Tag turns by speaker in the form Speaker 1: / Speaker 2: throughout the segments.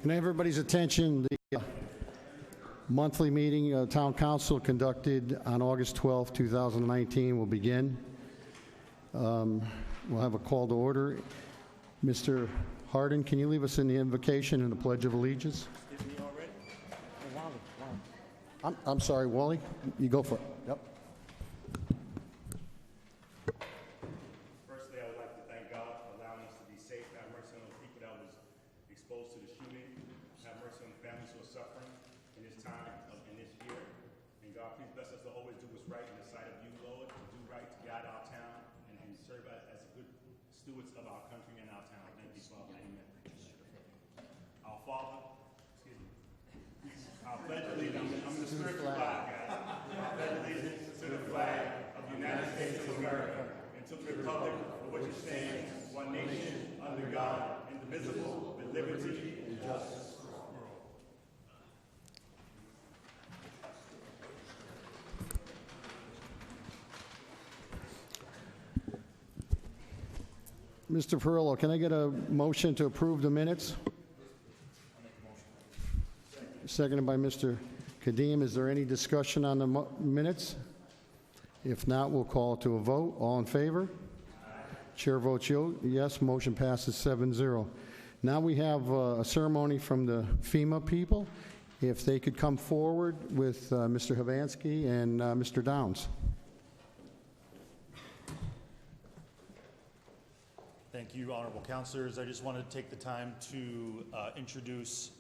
Speaker 1: Can I have everybody's attention? The monthly meeting of Town Council conducted on August 12, 2019 will begin. We'll have a call to order. Mr. Hardin, can you leave us in the invocation and the Pledge of Allegiance?
Speaker 2: Is me already?
Speaker 1: I'm sorry, Wally. You go for it. Yep.
Speaker 2: Firstly, I would like to thank God for allowing us to be safe. Have mercy on the people that was exposed to the shooting. Have mercy on the families who are suffering in this time, in this year. And God, please bless us to always do what's right in the sight of you, Lord, to do right, to guide our town, and serve as good stewards of our country and our town. Thank you, Father. Amen. Our Father, excuse me. Our pledge allegiance. I'm in the spirit of God, guys. Our pledge allegiance to the flag of the United States of America and to the republic for which it stands, one nation, under God, indivisible, with liberty and justice for all.
Speaker 1: Mr. Perillo, can I get a motion to approve the minutes? Seconded by Mr. Kadim. Is there any discussion on the minutes? If not, we'll call to a vote. All in favor? Chair votes yes. Motion passes 7-0. Now we have a ceremony from the FEMA people. If they could come forward with Mr. Havansky and Mr. Downs.
Speaker 3: Thank you, honorable councilors. I just wanted to take the time to introduce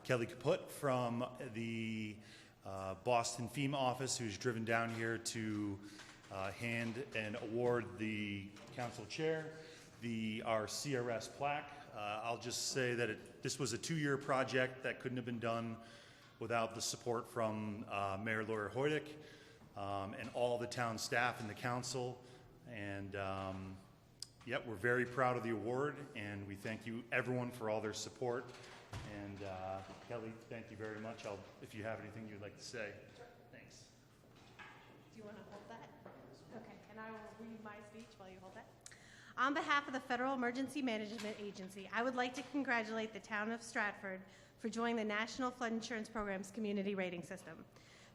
Speaker 3: Kelly Kaput from the Boston FEMA office, who's driven down here to hand and award the council chair our CRS plaque. I'll just say that this was a 2-year project that couldn't have been done without the support from Mayor Laura Hoydick and all the town staff and the council. And yep, we're very proud of the award, and we thank you everyone for all their support. And Kelly, thank you very much. If you have anything you'd like to say. Thanks.
Speaker 4: Do you want to hold that? Okay, and I will read my speech while you hold that. On behalf of the Federal Emergency Management Agency, I would like to congratulate the town of Stratford for joining the National Flood Insurance Program's community rating system.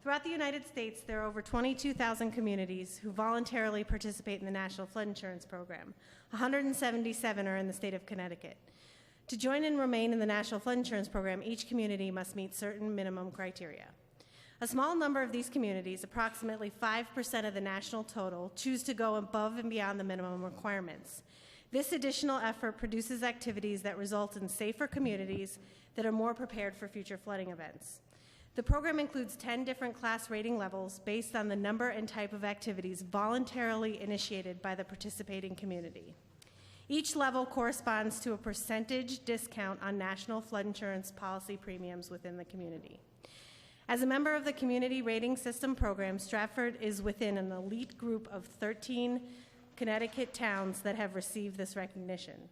Speaker 4: Throughout the United States, there are over 22,000 communities who voluntarily participate in the National Flood Insurance Program. 177 are in the state of Connecticut. To join and remain in the National Flood Insurance Program, each community must meet certain minimum criteria. A small number of these communities, approximately 5% of the national total, choose to go above and beyond the minimum requirements. This additional effort produces activities that result in safer communities that are more prepared for future flooding events. The program includes 10 different class rating levels based on the number and type of activities voluntarily initiated by the participating community. Each level corresponds to a percentage discount on national flood insurance policy premiums within the community. As a member of the Community Rating System program, Stratford is within an elite group of 13 Connecticut towns that have received this recognition.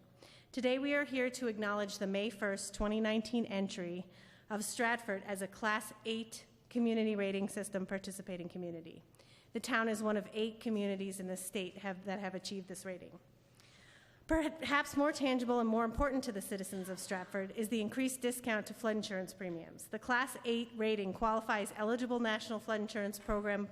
Speaker 4: Today we are here to acknowledge the May 1st, 2019 entry of Stratford as a Class 8 Community Rating System participating community. The town is one of 8 communities in the state that have achieved this rating. Perhaps more tangible and more important to the citizens of Stratford is the increased discount to flood insurance premiums. The Class 8 rating qualifies eligible National Flood Insurance Program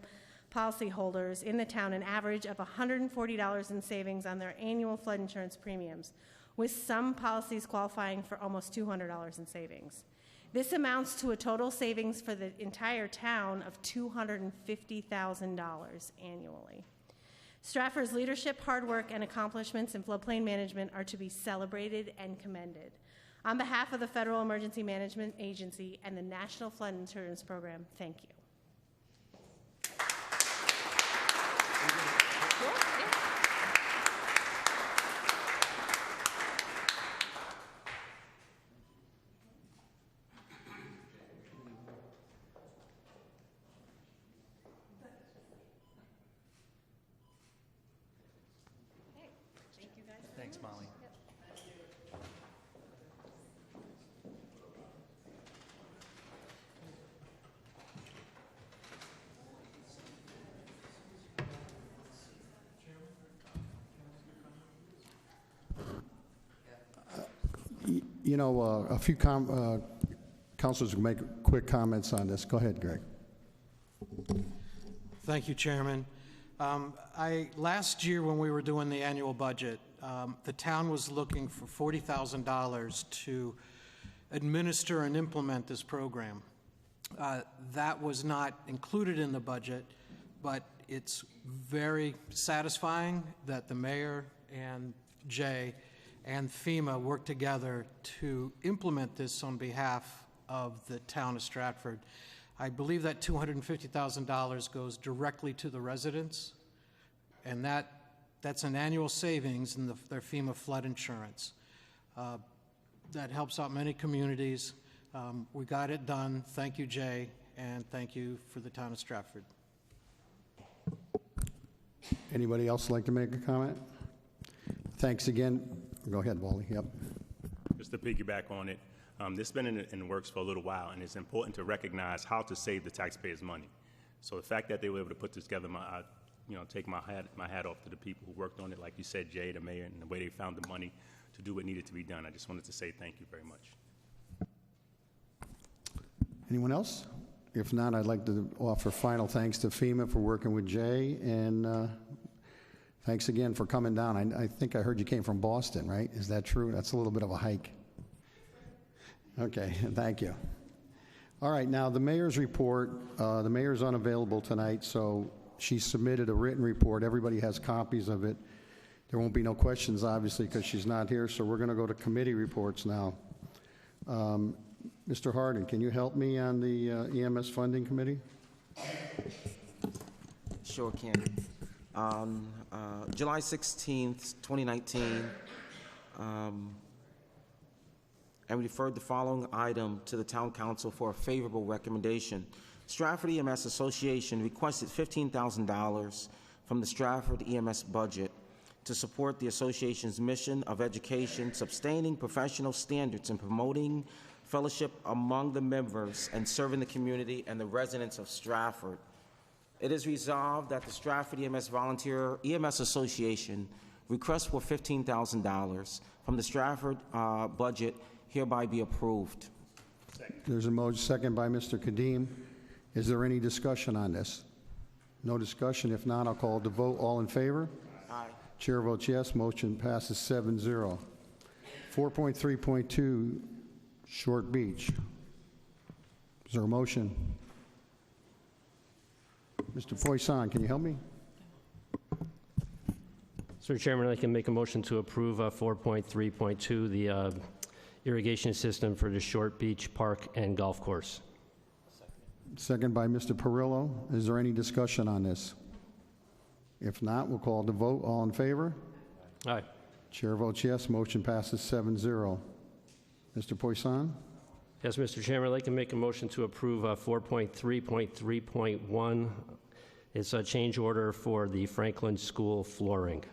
Speaker 4: policyholders in the town an average of $140 in savings on their annual flood insurance premiums, with some policies qualifying for almost $200 in savings. This amounts to a total savings for the entire town of $250,000 annually. Stratford's leadership, hard work, and accomplishments in floodplain management are to be celebrated and commended. On behalf of the Federal Emergency Management Agency and the National Flood Insurance Program, thank you.
Speaker 3: Thanks, Molly.
Speaker 1: You know, a few councilors will make quick comments on this. Go ahead, Greg.
Speaker 5: Thank you, Chairman. Last year when we were doing the annual budget, the town was looking for $40,000 to administer and implement this program. That was not included in the budget, but it's very satisfying that the mayor and Jay and FEMA worked together to implement this on behalf of the town of Stratford. I believe that $250,000 goes directly to the residents, and that's an annual savings in their FEMA flood insurance. That helps out many communities. We got it done. Thank you, Jay, and thank you for the town of Stratford.
Speaker 1: Anybody else like to make a comment? Thanks again. Go ahead, Wally. Yep.
Speaker 2: Just to piggyback on it, this has been in the works for a little while, and it's important to recognize how to save the taxpayers' money. So the fact that they were able to put this together, take my hat off to the people who worked on it, like you said, Jay, the mayor, and the way they found the money to do what needed to be done. I just wanted to say thank you very much.
Speaker 1: Anyone else? If not, I'd like to offer final thanks to FEMA for working with Jay, and thanks again for coming down. I think I heard you came from Boston, right? Is that true? That's a little bit of a hike. Okay, thank you. All right, now the mayor's report. The mayor's unavailable tonight, so she submitted a written report. Everybody has copies of it. There won't be no questions, obviously, because she's not here, so we're going to go to committee reports now. Mr. Hardin, can you help me on the EMS funding committee?
Speaker 6: Sure can. On July 16th, 2019, and referred the following item to the Town Council for a favorable recommendation. Stratford EMS Association requested $15,000 from the Stratford EMS budget to support the association's mission of education, sustaining professional standards, and promoting fellowship among the members and serving the community and the residents of Stratford. It is resolved that the Stratford Volunteer EMS Association request for $15,000 from the Stratford budget hereby be approved.
Speaker 1: There's a motion, second by Mr. Kadim. Is there any discussion on this? No discussion. If not, I'll call the vote. All in favor?
Speaker 6: Aye.
Speaker 1: Chair votes yes. Motion passes 7-0. 4.3.2, Short Beach. Is there a motion? Mr. Poisson, can you help me?
Speaker 7: Mr. Chairman, I can make a motion to approve 4.3.2, the irrigation system for the Short Beach Park and Golf Course.
Speaker 1: Second by Mr. Perillo. Is there any discussion on this? If not, we'll call the vote. All in favor?
Speaker 7: Aye.
Speaker 1: Chair votes yes. Motion passes 7-0. Mr. Poisson?
Speaker 7: Yes, Mr. Chairman, I'd like to make a motion to approve 4.3.3.1. It's a change order for the Franklin School flooring.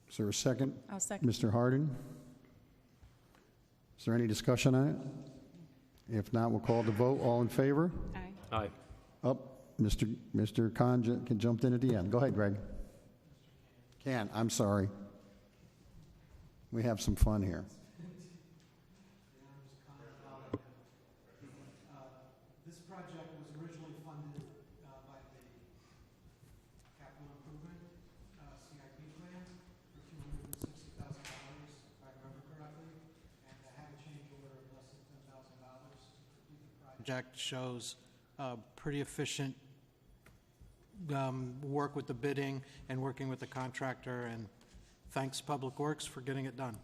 Speaker 1: Is there a second?
Speaker 8: I'll second.
Speaker 1: Mr. Hardin? Is there any discussion on it? If not, we'll call the vote. All in favor?
Speaker 8: Aye.
Speaker 7: Aye.
Speaker 1: Mr. Khan jumped in at the end. Go ahead, Greg. I'm sorry. We have some fun here.
Speaker 5: This project was originally funded by the capital improvement CIP plan for $260,000, if I remember correctly, and I have a change order of less than $10,000 to complete the project. Shows pretty efficient work with the bidding and working with the contractor, and thanks Public Works for getting it done.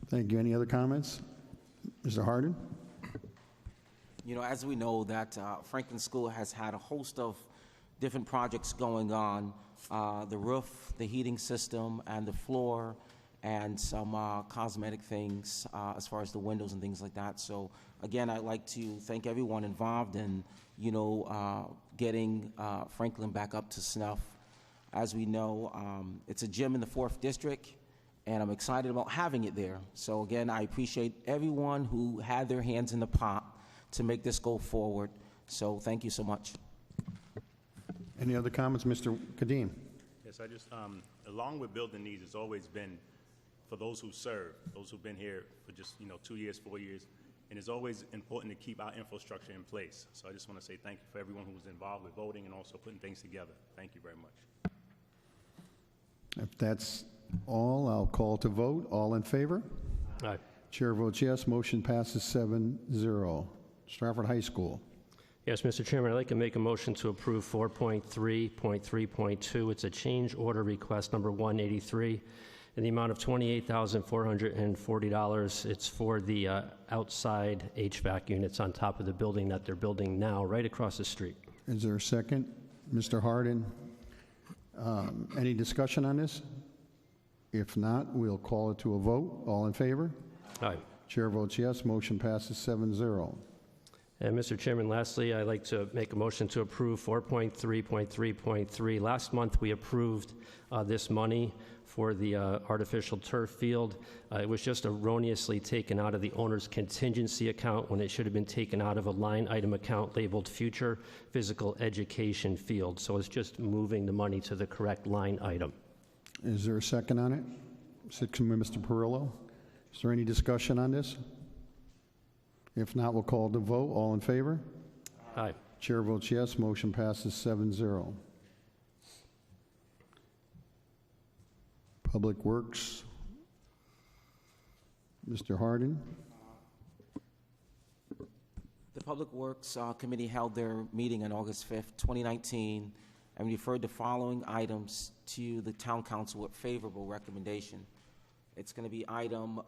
Speaker 1: Thank you. Any other comments? Mr. Hardin?
Speaker 6: You know, as we know that Franklin School has had a host of different projects going on, the roof, the heating system, and the floor, and some cosmetic things as far as the windows and things like that. So again, I'd like to thank everyone involved in, getting Franklin back up to snuff. As we know, it's a gym in the 4th District, and I'm excited about having it there. So again, I appreciate everyone who had their hands in the pot to make this go forward. So thank you so much.
Speaker 1: Any other comments? Mr. Kadim?
Speaker 2: Yes, I just, along with building these, it's always been for those who serve, those who've been here for just, 2 years, 4 years. And it's always important to keep our infrastructure in place. So I just want to say thank you for everyone who was involved with voting and also putting things together. Thank you very much.
Speaker 1: If that's all, I'll call to vote. All in favor?
Speaker 7: Aye.
Speaker 1: Chair votes yes. Motion passes 7-0. Stratford High School.
Speaker 7: Yes, Mr. Chairman, I'd like to make a motion to approve 4.3.3.2. It's a change order request number 183 in the amount of $28,440. It's for the outside HVAC units on top of the building that they're building now, right across the street.
Speaker 1: Is there a second? Mr. Hardin, any discussion on this? If not, we'll call it to a vote. All in favor?
Speaker 7: Aye.
Speaker 1: Chair votes yes. Motion passes 7-0.
Speaker 7: And Mr. Chairman, lastly, I'd like to make a motion to approve 4.3.3.3. Last month, we approved this money for the artificial turf field. It was just erroneously taken out of the owner's contingency account when it should have been taken out of a line item account labeled Future Physical Education Field. So it's just moving the money to the correct line item.
Speaker 1: Is there a second on it? Second by Mr. Perillo. Is there any discussion on this? If not, we'll call the vote. All in favor?
Speaker 7: Aye.
Speaker 1: Chair votes yes. Motion passes 7-0. Public Works. Mr. Hardin.
Speaker 6: The Public Works Committee held their meeting on August 5th, 2019, and referred the following items to the Town Council with favorable recommendation. It's going to be item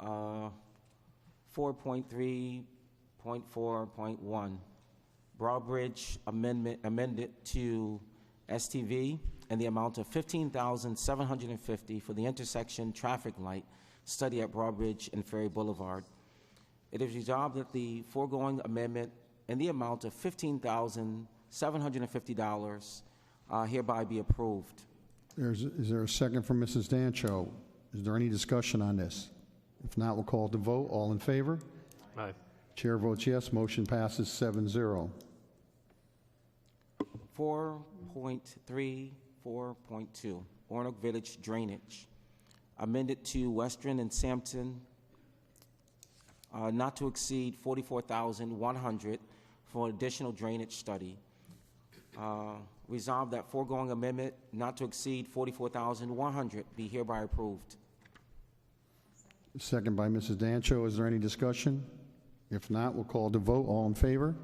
Speaker 6: 4.3.4.1, Broadbridge amended to STV in the amount of $15,750 for the intersection traffic light study at Broadbridge and Ferry Boulevard. It is resolved that the foregoing amendment in the amount of $15,750 hereby be approved.
Speaker 1: Is there a second from Mrs. Dancho? Is there any discussion on this? If not, we'll call the vote. All in favor?
Speaker 7: Aye.
Speaker 1: Chair votes yes. Motion passes 7-0.
Speaker 6: 4.34.2, Ornock Village drainage, amended to Western and Sampson, not to exceed $44,100 for additional drainage study. Resolved that foregoing amendment not to exceed $44,100 be hereby approved.
Speaker 1: Second by Mrs. Dancho. Is there any discussion? If not, we'll call the vote. All in favor?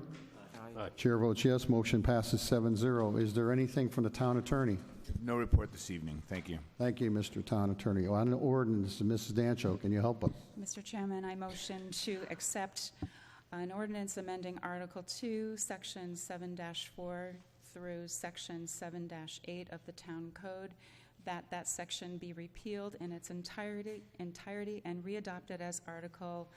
Speaker 7: Aye.
Speaker 1: Chair votes yes. Motion passes 7-0. Is there anything from the town attorney?
Speaker 8: No report this evening. Thank you.
Speaker 1: Thank you, Mr. Town Attorney. On the ordinance, Mrs. Dancho, can you help us?
Speaker 9: Mr. Chairman, I motion to accept an ordinance amending Article 2, Section 7-4 through Section 7-8 of the Town Code, that section be repealed in its entirety and readopted as Article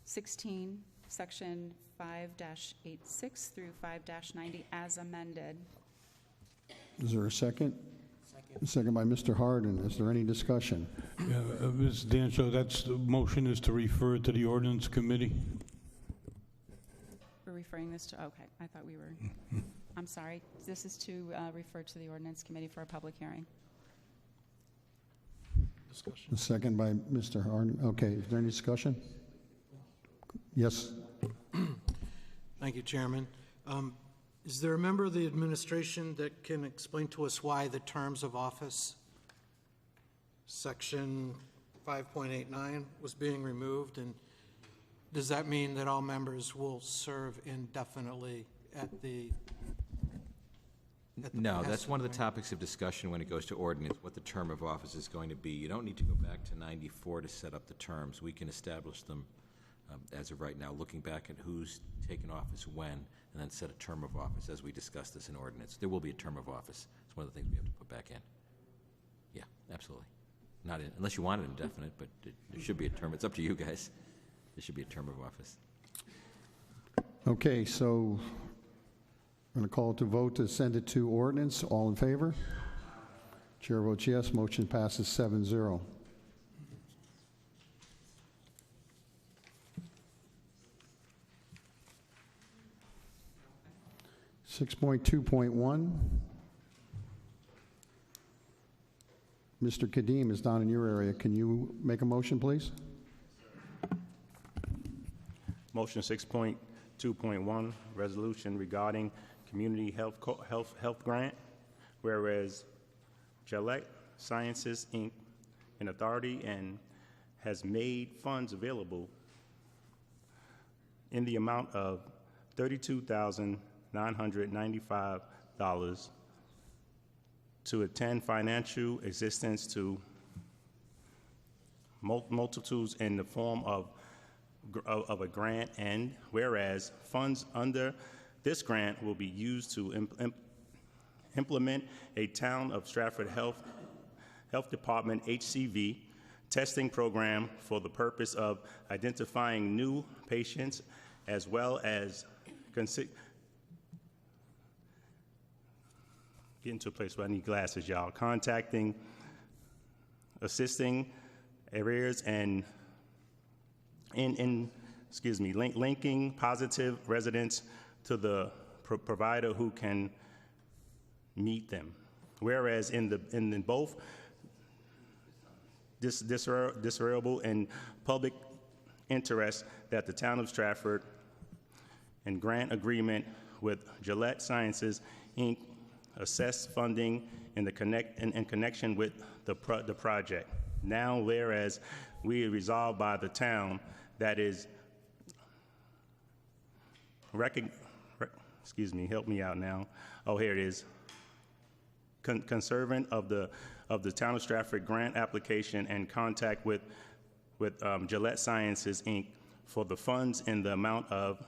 Speaker 9: 16, Section 5-86 through 5-90 as amended.
Speaker 1: Is there a second? Second by Mr. Hardin. Is there any discussion?
Speaker 10: Ms. Dancho, the motion is to refer to the ordinance committee.
Speaker 9: We're referring this to, okay, I thought we were, I'm sorry. This is to refer to the ordinance committee for a public hearing.
Speaker 1: A second by Mr. Hardin. Okay, is there any discussion? Yes.
Speaker 5: Thank you, Chairman. Is there a member of the administration that can explain to us why the terms of office, Section 5.89, was being removed? And does that mean that all members will serve indefinitely at the
Speaker 11: No, that's one of the
Speaker 5: point?
Speaker 11: topics of discussion when it goes to ordinance, what the term of office is going to be. You don't need to go back to '94 to set up the terms. We can establish them as of right now, looking back at who's taken office when, and then set a term of office as we discuss this in ordinance. There will be a term of office. It's one of the things we have to put back in. Yeah, absolutely. Not in, unless you want it indefinite, but there should be a term. It's up to you guys. There should be a term of office.
Speaker 1: Okay, so I'm going to call to vote to send it to ordinance. All in favor? Chair votes yes. Motion passes 7-0. 6.2.1, Mr. Kadim is down in your area. Can you make a motion, please?
Speaker 2: Motion 6.2.1, resolution regarding community health grant, whereas Gillette Sciences, Inc., an authority and has made funds available in the amount of $32,995 to attend financial assistance to multitudes in the form of a grant, and whereas funds under this grant will be used to implement a Town of Stratford Health Department HCV testing program for the purpose of identifying new patients as well as getting to a place where I need glasses, y'all. Contacting, assisting areas and linking positive residents to the provider who can meet them. Whereas in both desirable and public interest that the Town of Stratford and grant agreement with Gillette Sciences, Inc. assess funding in connection with the project. Now, whereas we resolved by the town that is help me out now. Oh, here it is. Conservant of the Town of Stratford grant application and contact with Gillette Sciences, Inc. for the funds in the amount of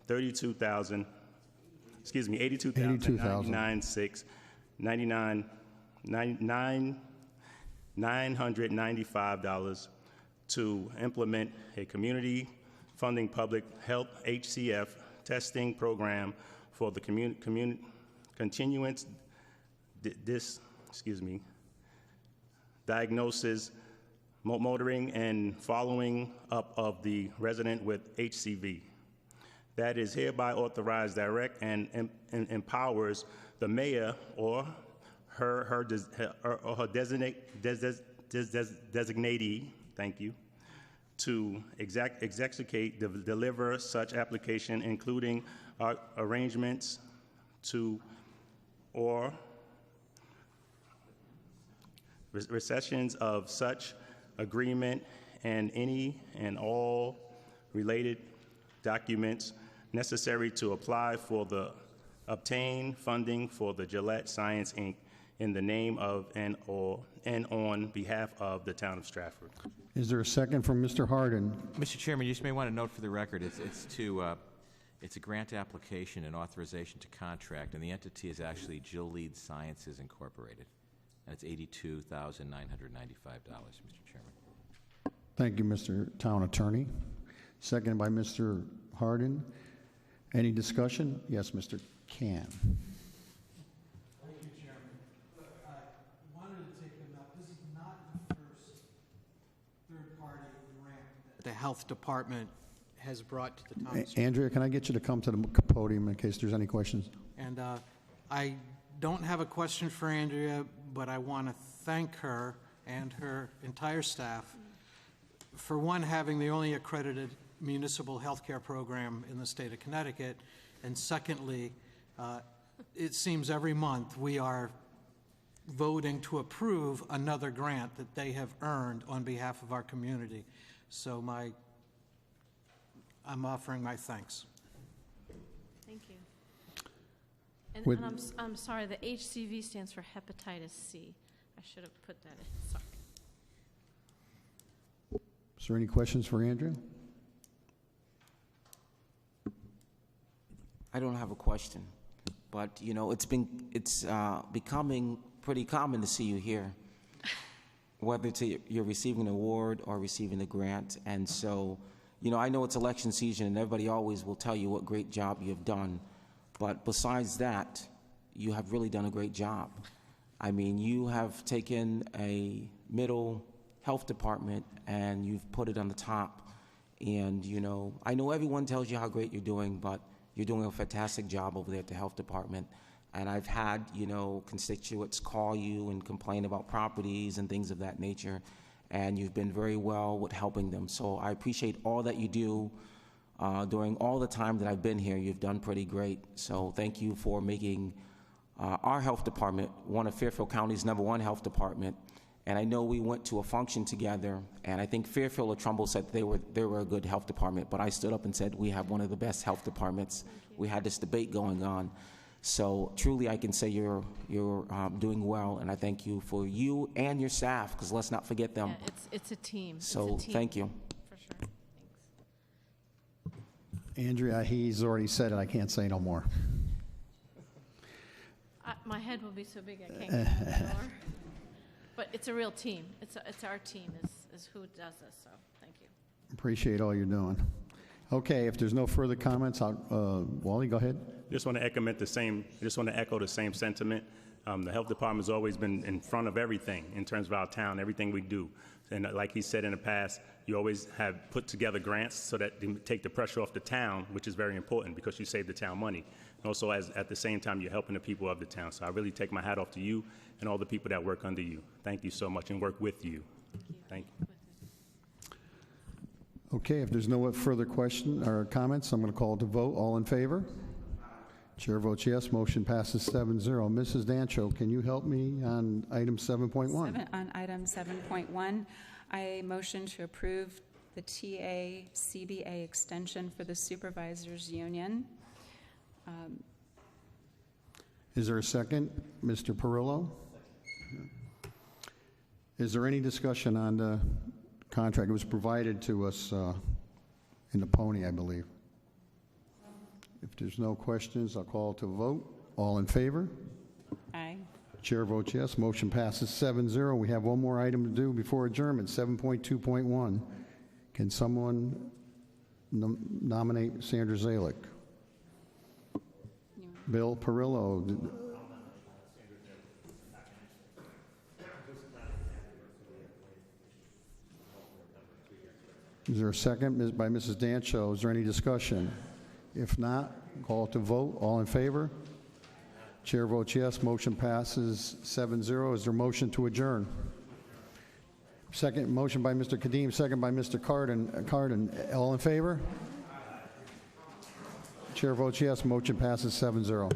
Speaker 2: $995 to implement a community funding public health HCF testing program for the continuance diagnosis, monitoring, and following up of the resident with HCV. That is hereby authorized, direct, and empowers the mayor or her designatee, thank you, to execute, deliver such application, including arrangements to or recessions of such agreement and any and all related documents necessary to apply for the obtain funding for the Gillette Science, Inc. in the name of and on behalf of the Town of Stratford.
Speaker 1: Is there a second from Mr. Hardin?
Speaker 11: Mr. Chairman, you just may want to note for the record, it's a grant application and authorization to contract, and the entity is actually Gilead Sciences Incorporated. And it's $82,995, Mr. Chairman.
Speaker 1: Thank you, Mr. Town Attorney. Seconded by Mr. Hardin. Any discussion? Yes, Mr. Can.
Speaker 5: Thank you, Chairman. I wanted to take a note. This is not the first third-party grant that the Health Department has brought to the town.
Speaker 1: Andrea, can I get you to come to the podium in case there's any questions?
Speaker 5: And I don't have a question for Andrea, but I want to thank her and her entire staff for, one, having the only accredited municipal health care program in the state of Connecticut, and secondly, it seems every month we are voting to approve another grant that they have earned on behalf of our community. So I'm offering my thanks.
Speaker 12: Thank you. And
Speaker 1: Would-
Speaker 12: I'm sorry, the HCV stands for hepatitis C. I should have put that in, sorry.
Speaker 1: Is there any questions for Andrea?
Speaker 6: I don't have a question, but it's becoming pretty common to see you here, whether you're receiving an award or receiving a grant. And so, I know it's election season, and everybody always will tell you what great job you've done. But besides that, you have really done a great job. I mean, you have taken a middle health department and you've put it on the top. And, I know everyone tells you how great you're doing, but you're doing a fantastic job over there at the health department. And I've had, constituents call you and complain about properties and things of that nature, and you've been very well with helping them. So I appreciate all that you do. During all the time that I've been here, you've done pretty great. So thank you for making our health department one of Fairfield County's #1 health department. And I know we went to a function together, and I think Fairfield or Trumbull said they were a good health department, but I stood up and said we have one of the best health departments. We had this debate going on. So truly I can say you're doing well, and I thank you for you and your staff, because let's not forget them.
Speaker 12: Yeah, it's a team.
Speaker 6: So
Speaker 12: it's a team,
Speaker 6: thank you.
Speaker 12: For sure. Thanks.
Speaker 1: Andrea, he's already said it. I can't say no more.
Speaker 12: My head will be so big I can't get out the door. But it's a real team. It's our team is who does this, so thank you.
Speaker 1: Appreciate all you're doing. Okay, if there's no further comments, Wally, go ahead.
Speaker 2: Just want to echo the same sentiment. The health department's always been in front of everything in terms of our town, everything we do. And like he said in the past, you always have put together grants so that they take the pressure off the town, which is very important because you save the town money. And also, at the same time, you're helping the people of the town. So I really take my hat off to you and all the people that work under you. Thank you so much and work with you. Thank you.
Speaker 1: Okay, if there's no further question or comments, I'm going to call it to vote. All in favor? Chair votes yes. Motion passes 7-0. Mrs. Dancho, can you help me on item 7.1?
Speaker 9: On item 7.1, I motion to approve the TA-CBA extension for the Supervisors Union.
Speaker 1: Is there a second? Mr. Perillo? Is there any discussion on the contract? It was provided to us in the pony, I believe. If there's no questions, I'll call to a vote. All in favor?
Speaker 9: Aye.
Speaker 1: Chair votes yes. Motion passes 7-0. We have one more item to do before adjournment, 7.2.1. Can someone nominate Sandra Zalick? Bill Perillo. Is there a second by Mrs. Dancho? Is there any discussion? If not, call to vote. All in favor? Chair votes yes. Motion passes 7-0. Is there a motion to adjourn? Second motion by Mr. Kadim, second by Mr. Cardin. All in favor? Chair votes yes. Motion passes 7-0.